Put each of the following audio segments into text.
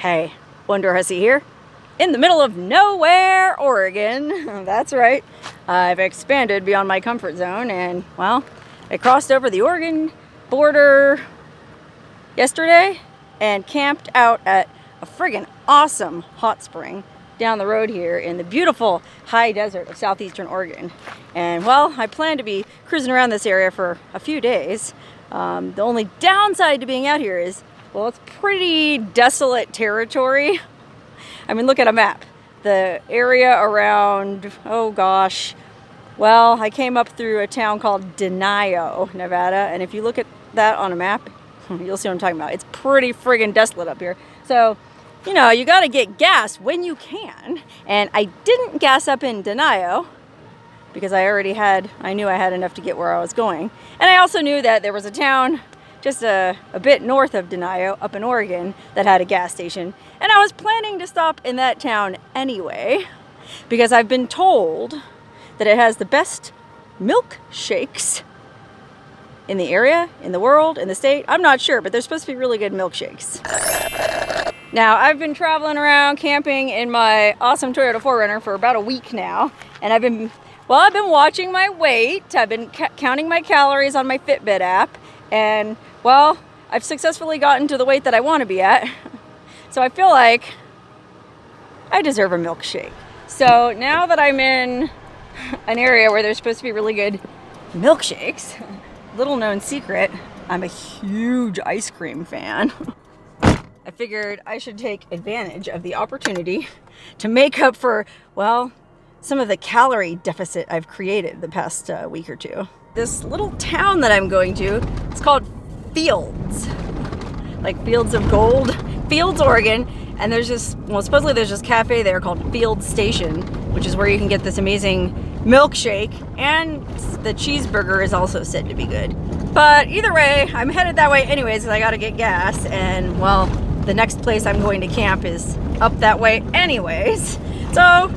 Hey, Wonderhussy here, in the middle of nowhere, Oregon. That's right. I've expanded beyond my comfort zone and, well, I crossed over the Oregon border yesterday and camped out at a friggin' awesome hot spring down the road here in the beautiful high desert of southeastern Oregon. And, well, I plan to be cruising around this area for a few days. The only downside to being out here is, well, it's pretty desolate territory. I mean, look at a map. The area around, oh gosh, well, I came up through a town called Denio, Nevada, and if you look at that on a map, you'll see what I'm talking about. It's pretty friggin' desolate up here. So, you know, you gotta get gas when you can, and I didn't gas up in Denio because I knew I had enough to get where I was going. And I also knew that there was a town just a bit north of Denio, up in Oregon, that had a gas station. And I was planning to stop in that town anyway, because I've been told that it has the best milkshakes in the area, in the world, in the state. I'm not sure, but they're supposed to be really good milkshakes. Now, I've been traveling around camping in my awesome Toyota 4Runner for about a week now, and I've been watching my weight. I've been counting my calories on my Fitbit app, and, well, I've successfully gotten to the weight that I want to be at. So I feel like I deserve a milkshake. So now that I'm in an area where there's supposed to be really good milkshakes, little known secret, I'm a huge ice cream fan. I figured I should take advantage of the opportunity to make up for, well, some of the calorie deficit I've created the past week or two. This little town that I'm going to, it's called Fields, like Fields of Gold, Fields, Oregon. And there's this, well, supposedly there's this cafe there called Fields Station, which is where you can get this amazing milkshake, and the cheeseburger is also said to be good. But either way, I'm headed that way anyways, because I gotta get gas, and, well, the next place I'm going to camp is up that way anyways. So,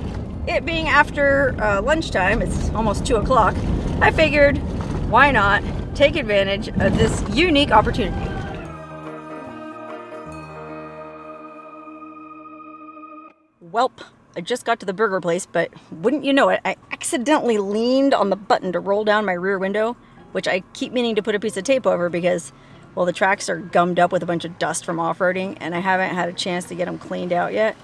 it being after lunchtime, it's almost 2 o'clock, I figured, why not take advantage of this unique opportunity. Welp, I just got to the burger place, but wouldn't you know it, I accidentally leaned on the button to roll down my rear window, which I keep meaning to put a piece of tape over because, well, the tracks are gummed up with a bunch of dust from off-roading, and I haven't had a chance to get them cleaned out yet.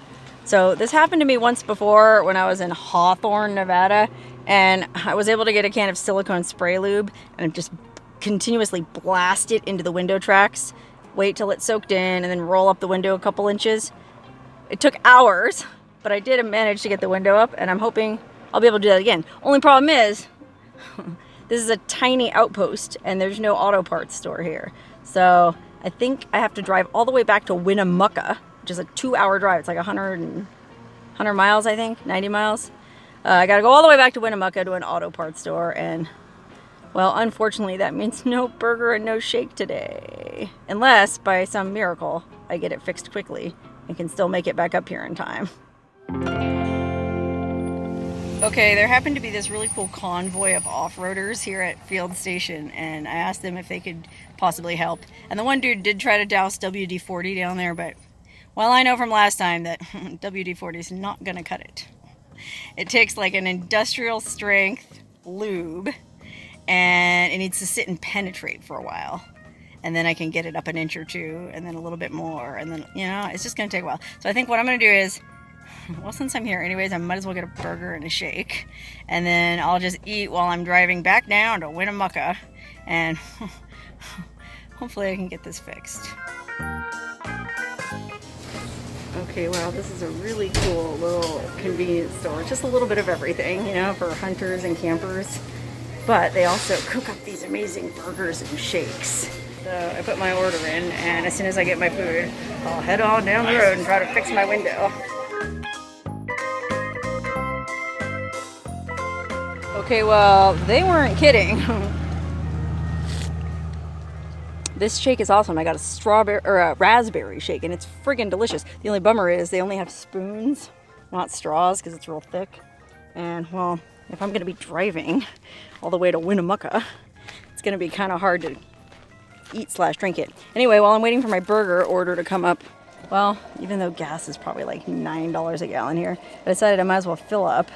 So this happened to me once before when I was in Hawthorne, Nevada, and I was able to get a can of silicone spray lube and just continuously blast it into the window tracks, wait till it soaked in, and then roll up the window a couple inches. It took hours, but I did manage to get the window up, and I'm hoping I'll be able to do that again. Only problem is, this is a tiny outpost, and there's no auto parts store here. So I think I have to drive all the way back to Winnemucca, which is a 2-hour drive. It's like 100 miles, I think, 90 miles. I gotta go all the way back to Winnemucca to an auto parts store, and, well, unfortunately, that means no burger and no shake today. Unless, by some miracle, I get it fixed quickly and can still make it back up here in time. Okay, there happened to be this really cool convoy of off-roaders here at Field Station, and I asked them if they could possibly help. And the one dude did try to douse WD-40 down there, but, well, I know from last time that WD-40 is not gonna cut it. It takes like an industrial strength lube, and it needs to sit and penetrate for a while. And then I can get it up an inch or two, and then a little bit more, and then, you know, it's just gonna take a while. So I think what I'm gonna do is, well, since I'm here anyways, I might as well get a burger and a shake, and then I'll just eat while I'm driving back down to Winnemucca, and hopefully I can get this fixed. Okay, wow, this is a really cool little convenience store. Just a little bit of everything, you know, for hunters and campers. But they also cook up these amazing burgers and shakes. So I put my order in, and as soon as I get my food, I'll head on down the road and try to fix my window. Okay, well, they weren't kidding. This shake is awesome. I got a strawberry or a raspberry shake, and it's friggin' delicious. The only bummer is they only have spoons, not straws, because it's real thick. And, well, if I'm gonna be driving all the way to Winnemucca, it's gonna be kind of hard to eat/drink it. Anyway, while I'm waiting for my burger order to come up, well, even though gas is probably like $9 a gallon here, I decided I might as well fill up.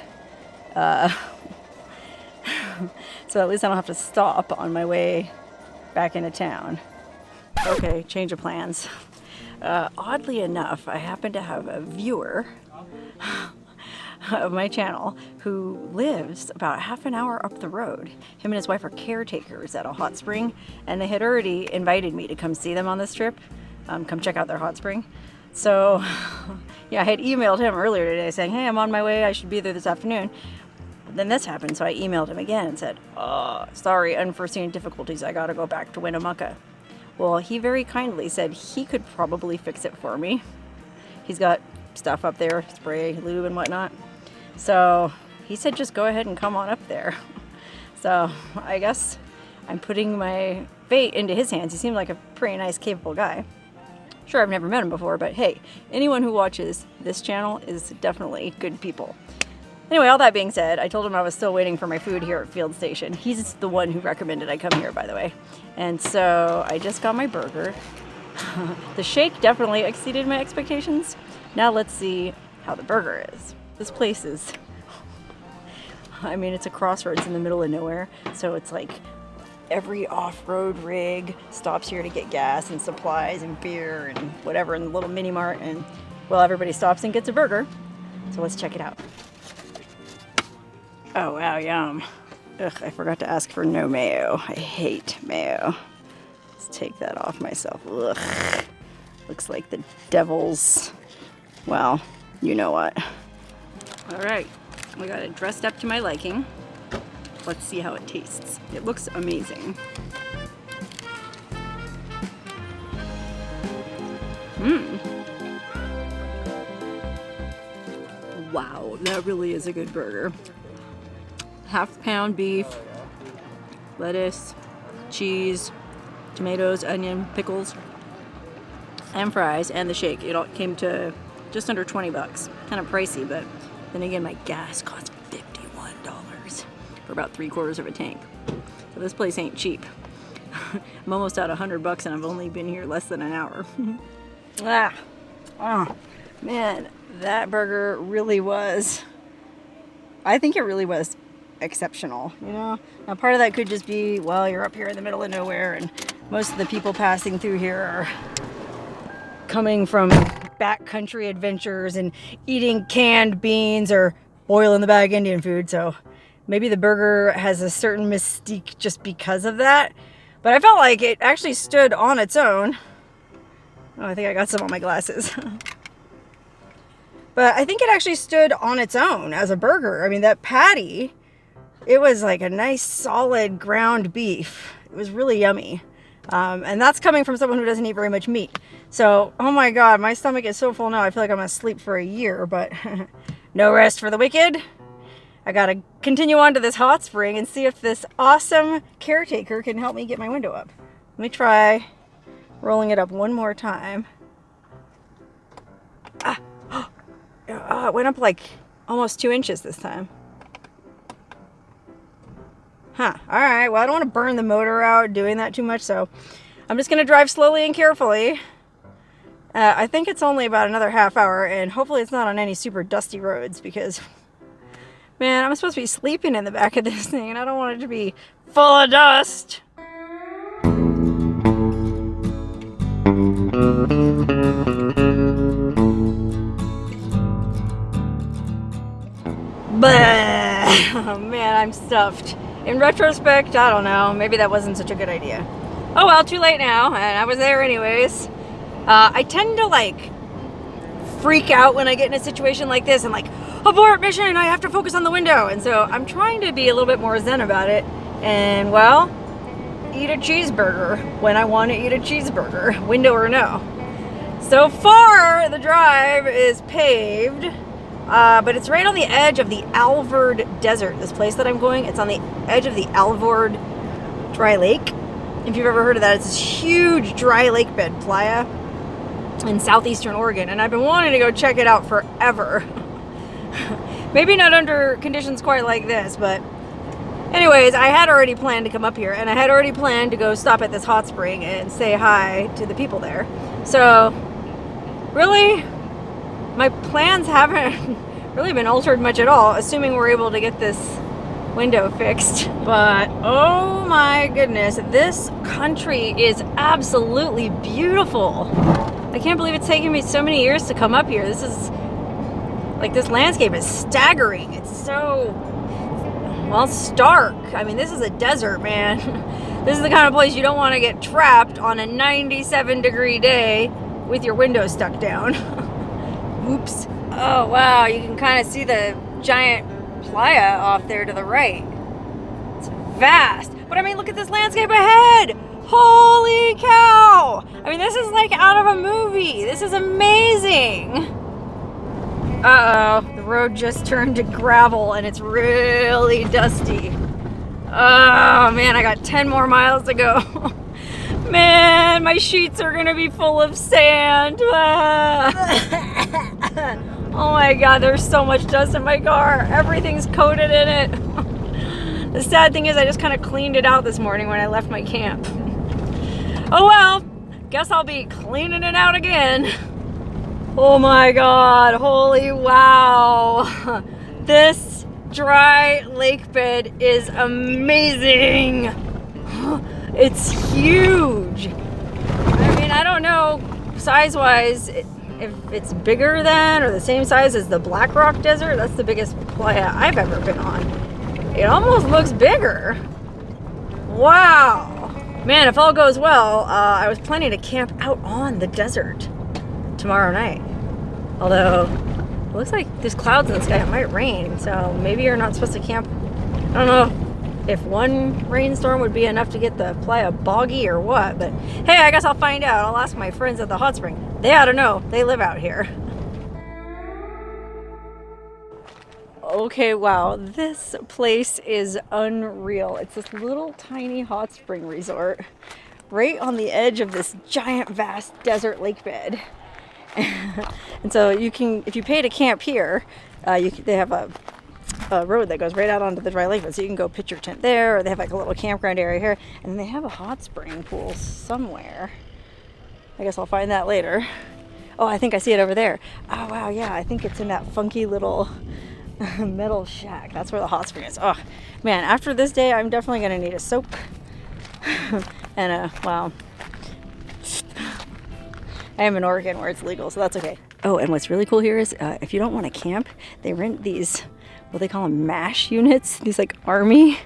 So at least I don't have to stop on my way back into town. Okay, change of plans. Oddly enough, I happen to have a viewer of my channel who lives about half an hour up the road. Him and his wife are caretakers at a hot spring, and they had already invited me to come see them on this trip, come check out their hot spring. So yeah, I had emailed him earlier today saying, hey, I'm on my way, I should be there this afternoon. Then this happened, so I emailed him again and said, sorry, unforeseen difficulties, I gotta go back to Winnemucca. Well, he very kindly said he could probably fix it for me. He's got stuff up there, spray, lube and whatnot. So he said just go ahead and come on up there. So I guess I'm putting my fate into his hands. He seemed like a pretty nice, capable guy. Sure, I've never met him before, but hey, anyone who watches this channel is definitely good people. Anyway, all that being said, I told him I was still waiting for my food here at Field Station. He's the one who recommended I come here, by the way. And so I just got my burger. The shake definitely exceeded my expectations. Now let's see how the burger is. This place is, I mean, it's a crossroads in the middle of nowhere. So it's like every off-road rig stops here to get gas and supplies and beer and whatever in the little mini mart. And well, everybody stops and gets a burger. So let's check it out. Oh, wow, yum. Ugh, I forgot to ask for no mayo. I hate mayo. Let's take that off myself. Ugh. Looks like the devil's, well, you know what. All right, we got it dressed up to my liking. Let's see how it tastes. It looks amazing. Wow, that really is a good burger. Half-pound beef, lettuce, cheese, tomatoes, onion, pickles, and fries, and the shake. It all came to just under 20 bucks. Kind of pricey, but then again, my gas cost $51 for about 3/4 of a tank. So this place ain't cheap. I'm almost at 100 bucks, and I've only been here less than an hour. Oh, man, that burger really was, I think it really was exceptional, you know. Now part of that could just be, well, you're up here in the middle of nowhere and most of the people passing through here are coming from backcountry adventures and eating canned beans or oil in the bag Indian food, so maybe the burger has a certain mystique just because of that. But I felt like it actually stood on its own. Oh, I think I got some on my glasses. But I think it actually stood on its own as a burger. I mean, that patty, it was like a nice solid ground beef. It was really yummy. And that's coming from someone who doesn't eat very much meat. So, oh my God, my stomach is so full now. I feel like I'm gonna sleep for a year, but no rest for the wicked. I gotta continue on to this hot spring and see if this awesome caretaker can help me get my window up. Let me try rolling it up one more time. It went up like almost 2 inches this time. Huh, all right, well, I don't want to burn the motor out doing that too much, so I'm just going to drive slowly and carefully. I think it's only about another half hour, and hopefully it's not on any super dusty roads, because, man, I'm supposed to be sleeping in the back of this thing, and I don't want it to be full of dust. Oh man, I'm stuffed. In retrospect, I don't know, maybe that wasn't such a good idea. Oh well, too late now, and I was there anyways. I tend to like freak out when I get in a situation like this and like, abort mission, I have to focus on the window. And so I'm trying to be a little bit more zen about it and, well, eat a cheeseburger when I want to eat a cheeseburger, window or no. So far, the drive is paved. But it's right on the edge of the Alvord Desert, this place that I'm going. It's on the edge of the Alvord Dry Lake. If you've ever heard of that, it's this huge dry lake bed playa in southeastern Oregon. And I've been wanting to go check it out forever. Maybe not under conditions quite like this, but anyways, I had already planned to come up here. And I had already planned to go stop at this hot spring and say hi to the people there. So really, my plans haven't really been altered much at all, assuming we're able to get this window fixed. But oh my goodness, this country is absolutely beautiful. I can't believe it's taken me so many years to come up here. This is like, this landscape is staggering. It's so, well, stark. I mean, this is a desert, man. This is the kind of place you don't want to get trapped on a 97-degree day with your window stuck down. Oops. Oh wow, you can kind of see the giant playa off there to the right. It's vast. But I mean, look at this landscape ahead. Holy cow! I mean, this is like out of a movie. This is amazing. Uh-oh, the road just turned to gravel and it's really dusty. Oh man, I got 10 more miles to go. Man, my sheets are gonna be full of sand. Oh my god, there's so much dust in my car. Everything's coated in it. The sad thing is I just kind of cleaned it out this morning when I left my camp. Oh well, guess I'll be cleaning it out again. Oh my god, holy wow. This dry lake bed is amazing. It's huge. I mean, I don't know size-wise if it's bigger than or the same size as the Black Rock Desert. That's the biggest playa I've ever been on. It almost looks bigger. Wow. Man, if all goes well, I was planning to camp out on the desert tomorrow night. Although, it looks like there's clouds in the sky. It might rain, so maybe you're not supposed to camp. I don't know if one rainstorm would be enough to get the playa boggy or what, but hey, I guess I'll find out. I'll ask my friends at the hot spring. They ought to know. They live out here. Okay, wow, this place is unreal. It's this little tiny hot spring resort right on the edge of this giant vast desert lake bed. And so you can, if you pay to camp here, they have a road that goes right out onto the dry lake bed, so you can go pitch your tent there, or they have like a little campground area here, and then they have a hot spring pool somewhere. I guess I'll find that later. Oh, I think I see it over there. Oh wow, yeah, I think it's in that funky little metal shack. That's where the hot spring is. Oh man, after this day I'm definitely gonna need a soap and wow, I am in Oregon where it's legal, so that's okay. Oh, and what's really cool here is if you don't want to camp, they rent these, what they call them, MASH units, these like army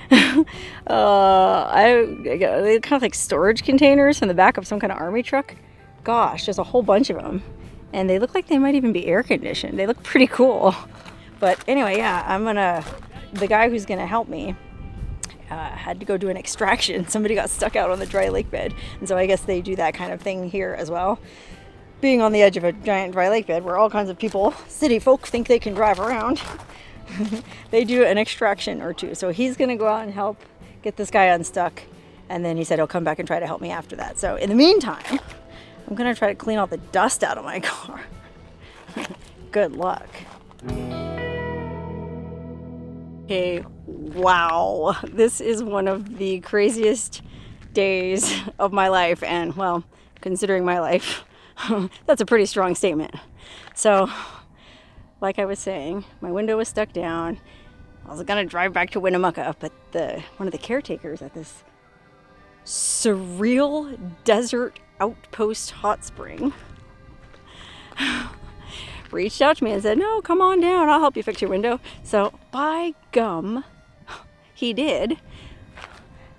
they're kind of like storage containers in the back of some kind of army truck. Gosh, there's a whole bunch of them, and they look like they might even be air conditioned. They look pretty cool. But anyway, yeah, the guy who's gonna help me had to go do an extraction. Somebody got stuck out on the dry lake bed, and so I guess they do that kind of thing here as well. Being on the edge of a giant dry lake bed where all kinds of people, city folk, think they can drive around, they do an extraction or two. So he's gonna go out and help get this guy unstuck, and then he said he'll come back and try to help me after that. So in the meantime, I'm gonna try to clean all the dust out of my car. Good luck. Okay, wow, this is one of the craziest days of my life, and well, considering my life, that's a pretty strong statement. So, like I was saying, my window was stuck down. I was gonna drive back to Winnemucca, but one of the caretakers at this surreal desert outpost hot spring reached out to me and said, no, come on down, I'll help you fix your window. So by gum, he did.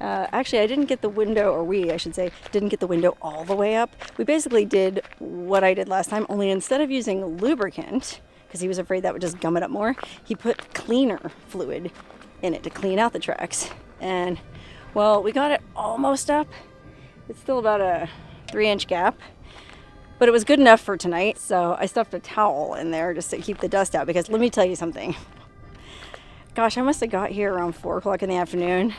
Actually, I didn't get the window, or I should say, didn't get the window all the way up. We basically did what I did last time, only instead of using lubricant, because he was afraid that would just gum it up more, he put cleaner fluid in it to clean out the tracks. And well, we got it almost up. It's still about a 3-inch gap, but it was good enough for tonight. So I stuffed a towel in there just to keep the dust out, because let me tell you something. Gosh, I must have got here around 4 o'clock in the afternoon,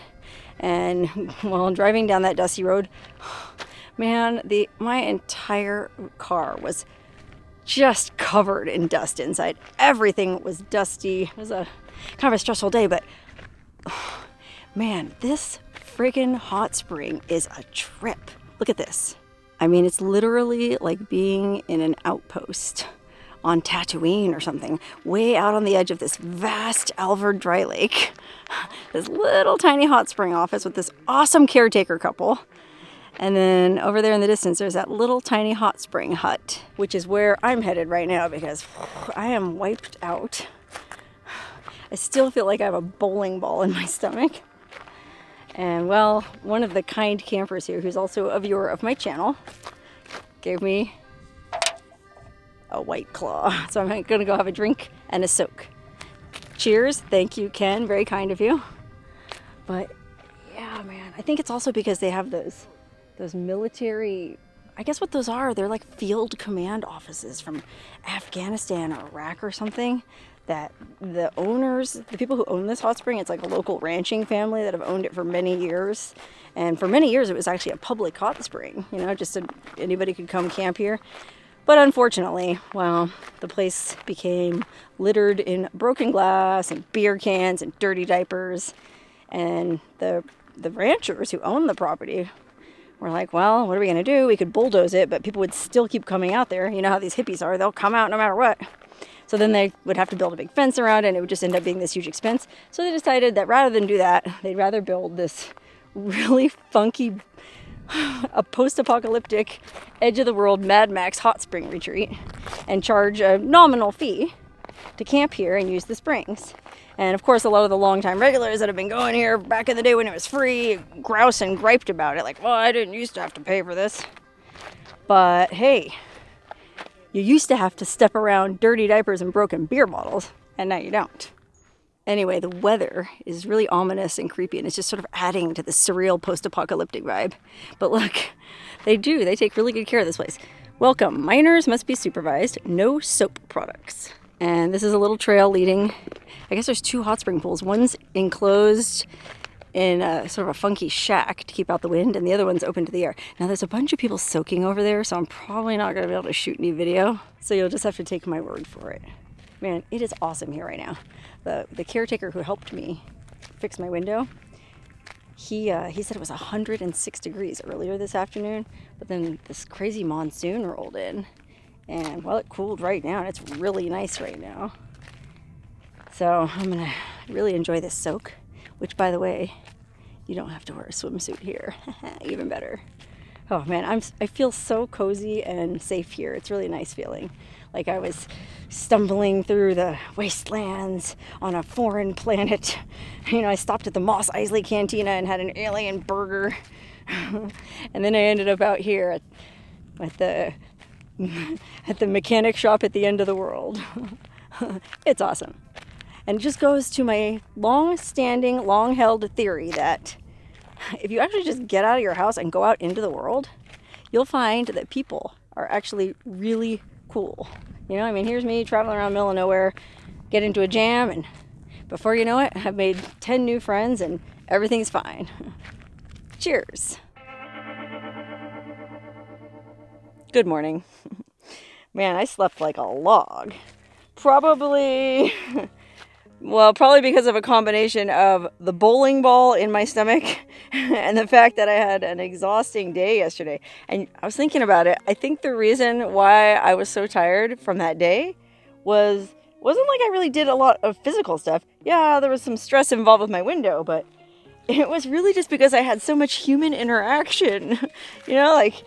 and while driving down that dusty road, man, my entire car was just covered in dust inside. Everything was dusty. It was a kind of a stressful day, but man, this friggin' hot spring is a trip. Look at this. I mean, it's literally like being in an outpost on Tatooine or something, way out on the edge of this vast Alvord dry lake. This little tiny hot spring office with this awesome caretaker couple. And then over there in the distance, there's that little tiny hot spring hut, which is where I'm headed right now because I am wiped out. I still feel like I have a bowling ball in my stomach. And well, one of the kind campers here, who's also a viewer of my channel, gave me a White Claw. So I'm gonna go have a drink and a soak. Cheers. Thank you, Ken. Very kind of you. But yeah, man, I think it's also because they have those military, I guess what those are, they're like field command offices from Afghanistan or Iraq or something, that the owners, the people who own this hot spring, it's like a local ranching family that have owned it for many years. And for many years, it was actually a public hot spring, you know, just so anybody could come camp here. But unfortunately, well, the place became littered in broken glass and beer cans and dirty diapers. And the ranchers who own the property were like, well, what are we going to do? We could bulldoze it, but people would still keep coming out there. You know how these hippies are. They'll come out no matter what. So then they would have to build a big fence around it, and it would just end up being this huge expense. So they decided that rather than do that, they'd rather build this really funky, a post-apocalyptic, edge-of-the-world Mad Max hot spring retreat and charge a nominal fee to camp here and use the springs. And of course, a lot of the longtime regulars that have been going here back in the day when it was free grouse and griped about it. Like, well, I didn't used to have to pay for this. But hey, you used to have to step around dirty diapers and broken beer bottles, and now you don't. Anyway, the weather is really ominous and creepy, and it's just sort of adding to the surreal post-apocalyptic vibe. But look, they take really good care of this place. Welcome, miners must be supervised, no soap products. And this is a little trail leading, I guess there's 2 hot spring pools. One's enclosed in a sort of a funky shack to keep out the wind, and the other one's open to the air. Now there's a bunch of people soaking over there, so I'm probably not gonna be able to shoot any video. So you'll just have to take my word for it. Man, it is awesome here right now. The caretaker who helped me fix my window, he said it was 106 degrees earlier this afternoon, but then this crazy monsoon rolled in. And well, it cooled right now, and it's really nice right now. So I'm gonna really enjoy this soak, which, by the way, you don't have to wear a swimsuit here. Even better. Oh man, I feel so cozy and safe here. It's really a nice feeling. Like I was stumbling through the wastelands on a foreign planet. You know, I stopped at the Mos Eisley Cantina and had an alien burger. And then I ended up out here at the mechanic shop at the end of the world. It's awesome. And it just goes to my long-standing, long-held theory that if you actually just get out of your house and go out into the world, you'll find that people are actually really cool. You know, I mean, here's me traveling around the middle of nowhere, get into a jam, and before you know it, I've made 10 new friends and everything's fine. Cheers. Good morning. Man, I slept like a log. Probably because of a combination of the bowling ball in my stomach and the fact that I had an exhausting day yesterday. And I was thinking about it. I think the reason why I was so tired from that day wasn't like I really did a lot of physical stuff. Yeah, there was some stress involved with my window, but it was really just because I had so much human interaction. You know, like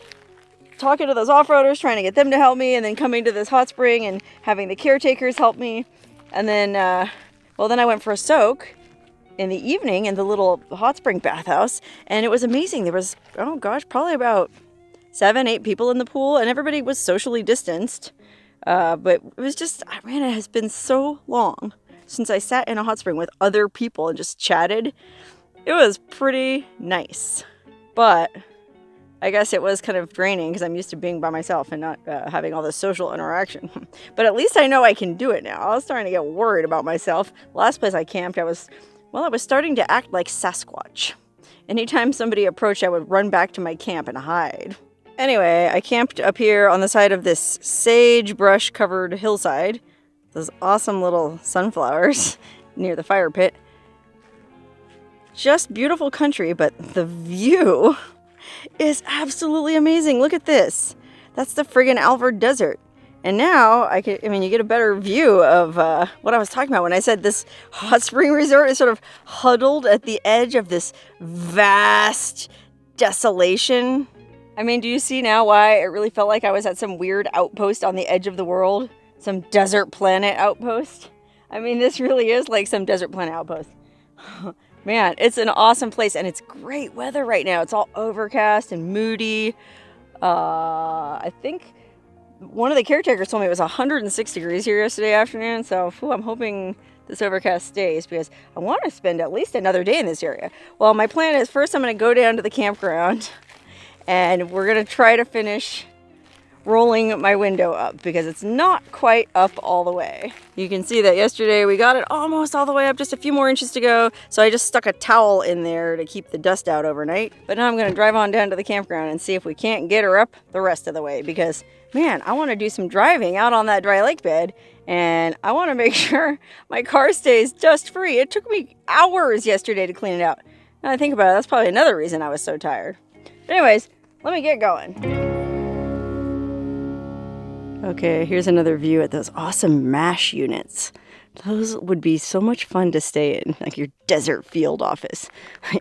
talking to those off-roaders, trying to get them to help me, and then coming to this hot spring and having the caretakers help me. And then, then I went for a soak in the evening in the little hot spring bathhouse, and it was amazing. There was, probably about 7-8 people in the pool, and everybody was socially distanced. But it was just, man, it has been so long since I sat in a hot spring with other people and just chatted. It was pretty nice, but I guess it was kind of draining because I'm used to being by myself and not having all this social interaction. But at least I know I can do it now. I was starting to get worried about myself. Last place I camped, I was starting to act like Sasquatch. Anytime somebody approached, I would run back to my camp and hide. Anyway, I camped up here on the side of this sagebrush covered hillside. Those awesome little sunflowers near the fire pit. Just beautiful country, but the view is absolutely amazing. Look at this. That's the friggin' Alvord Desert. And now I mean, you get a better view of what I was talking about when I said this hot spring resort is sort of huddled at the edge of this vast desolation. I mean, do you see now why it really felt like I was at some weird outpost on the edge of the world? Some desert planet outpost? I mean, this really is like some desert planet outpost. Man, it's an awesome place, and it's great weather right now. It's all overcast and moody. I think one of the caretakers told me it was 106 degrees here yesterday afternoon, so I'm hoping this overcast stays because I want to spend at least another day in this area. Well, my plan is first I'm going to go down to the campground, and we're going to try to finish rolling my window up because it's not quite up all the way. You can see that yesterday we got it almost all the way up, just a few more inches to go. So I just stuck a towel in there to keep the dust out overnight. But now I'm going to drive on down to the campground and see if we can't get her up the rest of the way because, man, I want to do some driving out on that dry lake bed, and I want to make sure my car stays dust free. It took me hours yesterday to clean it out. Now I think about it, that's probably another reason I was so tired. But anyways, let me get going. Okay, here's another view at those awesome MASH units. Those would be so much fun to stay in, like your desert field office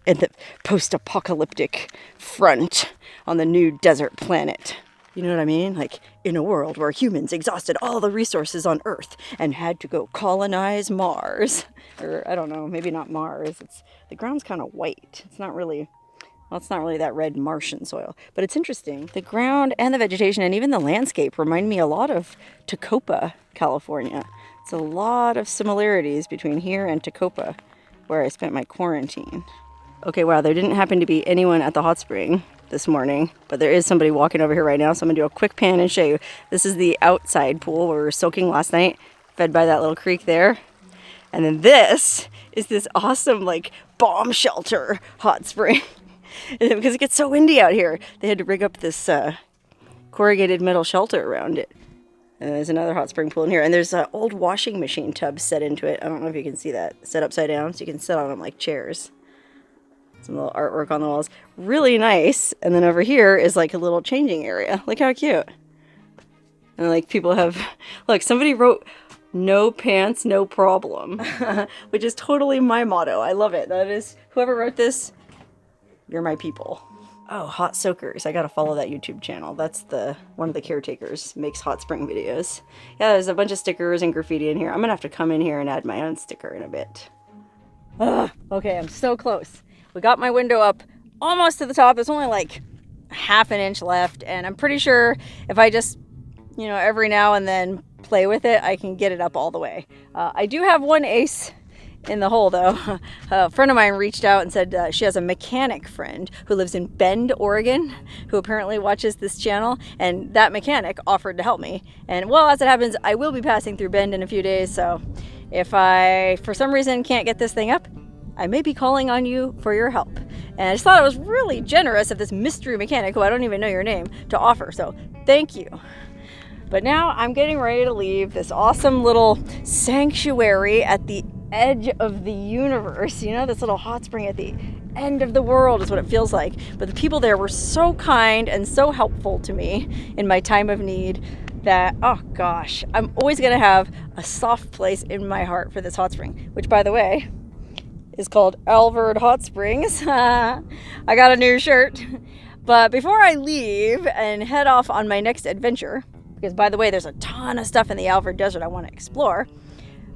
at the post-apocalyptic front on the new desert planet. You know what I mean? Like in a world where humans exhausted all the resources on Earth and had to go colonize Mars. Or I don't know, maybe not Mars. The ground's kind of white. It's not really that red Martian soil, but it's interesting. The ground and the vegetation and even the landscape remind me a lot of Tacoma, California. It's a lot of similarities between here and Tacoma, where I spent my quarantine. Okay, wow, there didn't happen to be anyone at the hot spring this morning, but there is somebody walking over here right now, so I'm gonna do a quick pan and show you. This is the outside pool where we were soaking last night, fed by that little creek there. And then this is this awesome, like, bomb shelter hot spring. Because it gets so windy out here, they had to rig up this corrugated metal shelter around it. And there's another hot spring pool in here. And there's an old washing machine tub set into it. I don't know if you can see that. Set upside down, so you can sit on them like chairs. Some little artwork on the walls. Really nice. And then over here is like a little changing area. Look how cute. And like people have... Look, somebody wrote, "No pants, no problem." Which is totally my motto. I love it. That is... Whoever wrote this... You're my people. Oh, Hot Soakers. I gotta follow that YouTube channel. That's one of the caretakers makes hot spring videos. Yeah, there's a bunch of stickers and graffiti in here. I'm gonna have to come in here and add my own sticker in a bit. Ugh, okay, I'm so close. We got my window up almost to the top. There's only like half an inch left, and I'm pretty sure if I just, every now and then play with it, I can get it up all the way. I do have one ace in the hole, though. A friend of mine reached out and said she has a mechanic friend who lives in Bend, Oregon, who apparently watches this channel, and that mechanic offered to help me. And well, as it happens, I will be passing through Bend in a few days, so if I, for some reason, can't get this thing up, I may be calling on you for your help. And I just thought it was really generous of this mystery mechanic, who I don't even know your name, to offer, so thank you. But now I'm getting ready to leave this awesome little sanctuary at the edge of the universe. This little hot spring at the end of the world is what it feels like. But the people there were so kind and so helpful to me in my time of need that, oh gosh, I'm always going to have a soft place in my heart for this hot spring, which, by the way, is called Alvord Hot Springs. I got a new shirt. But before I leave and head off on my next adventure, because, by the way, there's a ton of stuff in the Alvord Desert I want to explore,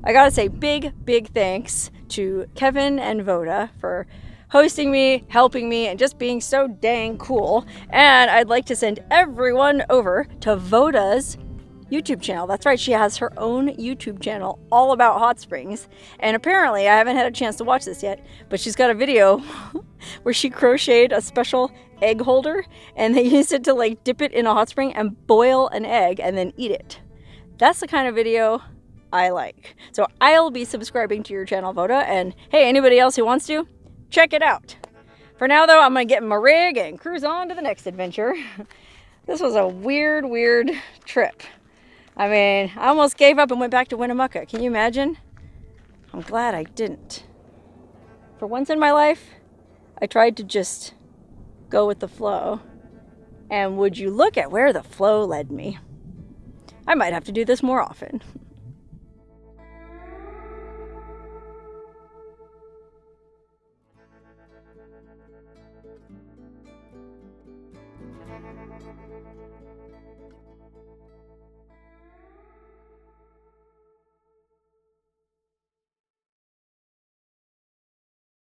I gotta say big thanks to Kevin and Voda for hosting me, helping me, and just being so dang cool. And I'd like to send everyone over to Voda's YouTube channel. That's right, she has her own YouTube channel all about hot springs. And apparently, I haven't had a chance to watch this yet, but she's got a video where she crocheted a special egg holder, and they used it to like dip it in a hot spring and boil an egg and then eat it. That's the kind of video I like. So I'll be subscribing to your channel, Voda, and hey, anybody else who wants to, check it out. For now, though, I'm gonna get in my rig and cruise on to the next adventure. This was a weird trip. I mean, I almost gave up and went back to Winnemucca. Can you imagine? I'm glad I didn't. For once in my life, I tried to just go with the flow? And would you look at where the flow led me? I might have to do this more often.